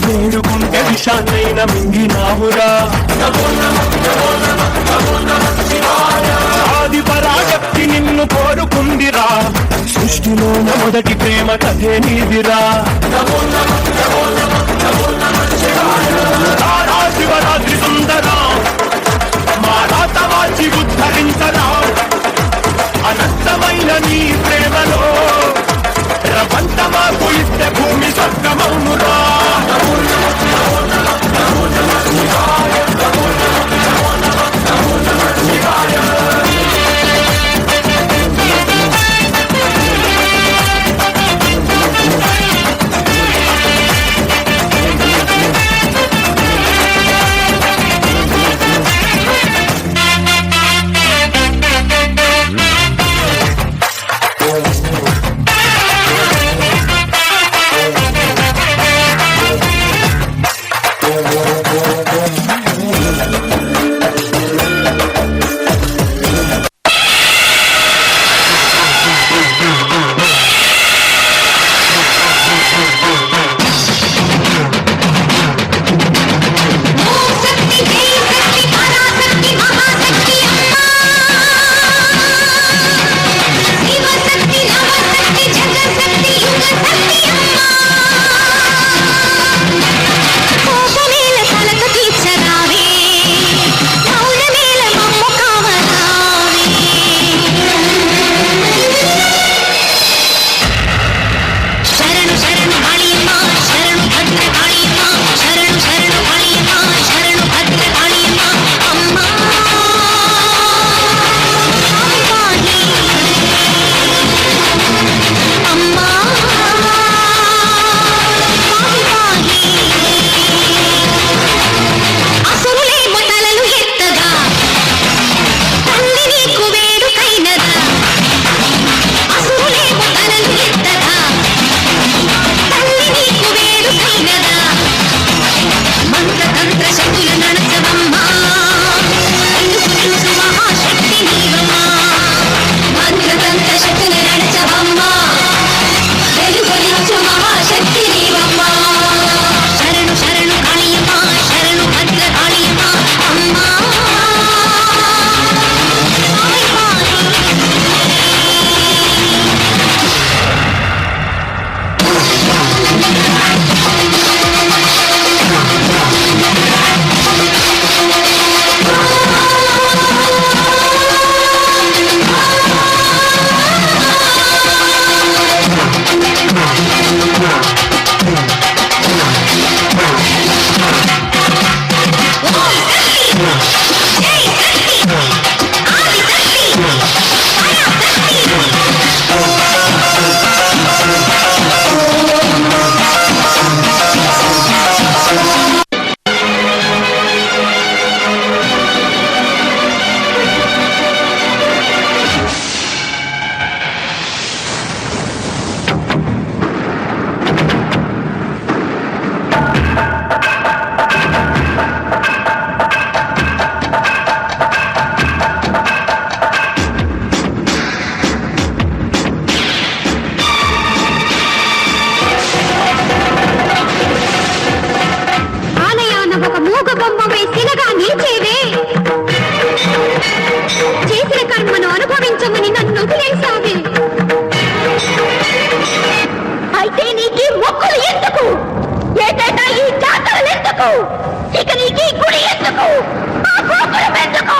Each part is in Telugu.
వేడుకుంటే విషాన్నైన మింగినావురా ఆది పరాశక్తి నిన్ను కోరుకుందిరా సృష్టిలోన మొదటి ప్రేమ కథే నీదిరా శివరాత్రి సుందరా మా రాతవాచి ఉద్ధరించరా అనంతమైన నీ ప్రేమలో ప్రపంచమాకు ఇస్తే భూమి స్వర్గమౌనురా బొమ్మవై శిలగా నిలిచేవే చేసిన కర్మను అనుభవించమని నన్ను వదిలేశావే అయితే నీకు మొక్కులు ఎందుకు ఏటేటా ఈ జాతరలు ఎందుకు ఇక నీకు ఈ గుడి ఎందుకు ఆ గోపురం ఎందుకు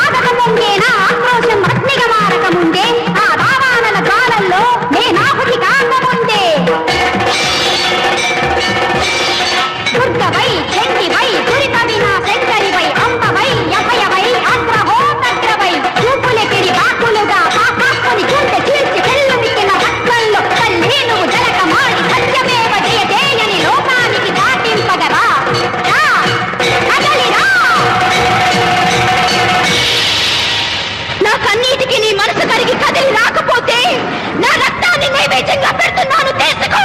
ఆగక ముందే నా ఆక్రోశం అగ్నిగా మారక ముందే ఆ రావాణల కాలంలో నేనాహుతి కాకముందే దుర్గవై చండివై దురితవినా శంకరివై అంబవై యభయవై అగ్రహోతగ్రవై చూపులెకిడి బాకులుగా ఆకాశని చూంటే చీల్చి చెల్లుమిక్కిన రక్తంలో తల్లి నువ్వు జలక మాడి సత్యమేవ జయజేయని లోకానికి దాటింపగరా కదలిరా నా కన్నీటికి నీ మనసు కరిగి కదిలి రాకపోతే నా రక్తాన్ని నైవేద్యంగా పెడుతున్నాను తీసుకో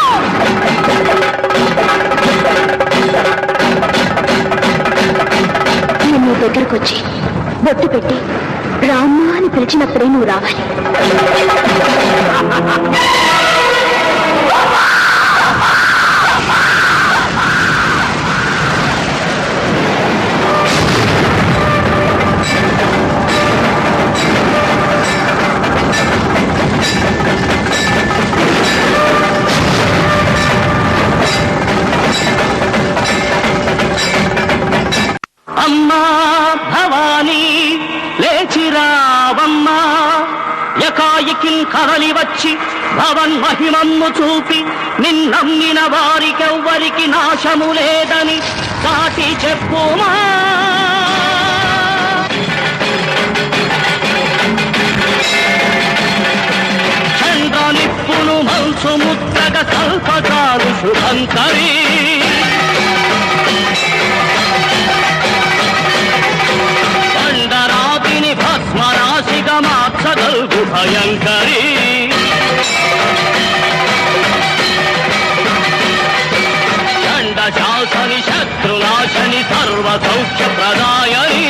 నీ దగ్గరకొచ్చి బొట్టు పెట్టి రామ్మా అని పిలిచినప్పుడే నువ్వు రావాలి అమ్మా భవానీ లేచిరావమ్మా యకాయికి కదలి వచ్చి భవన్ మహిమమ్ము చూపి నిన్నమ్మిన వారికెవ్వరికి నాశము లేదని దాటి చెప్పుమా చంద్ర నిప్పును మనసు ముద్దగ కల్పకాలు శుభంకరీ భస్మరాశిగా మార్చగల్గు భయంకరీ చండ శాసని శత్రునాశని సర్వ సౌఖ్య ప్రదాయని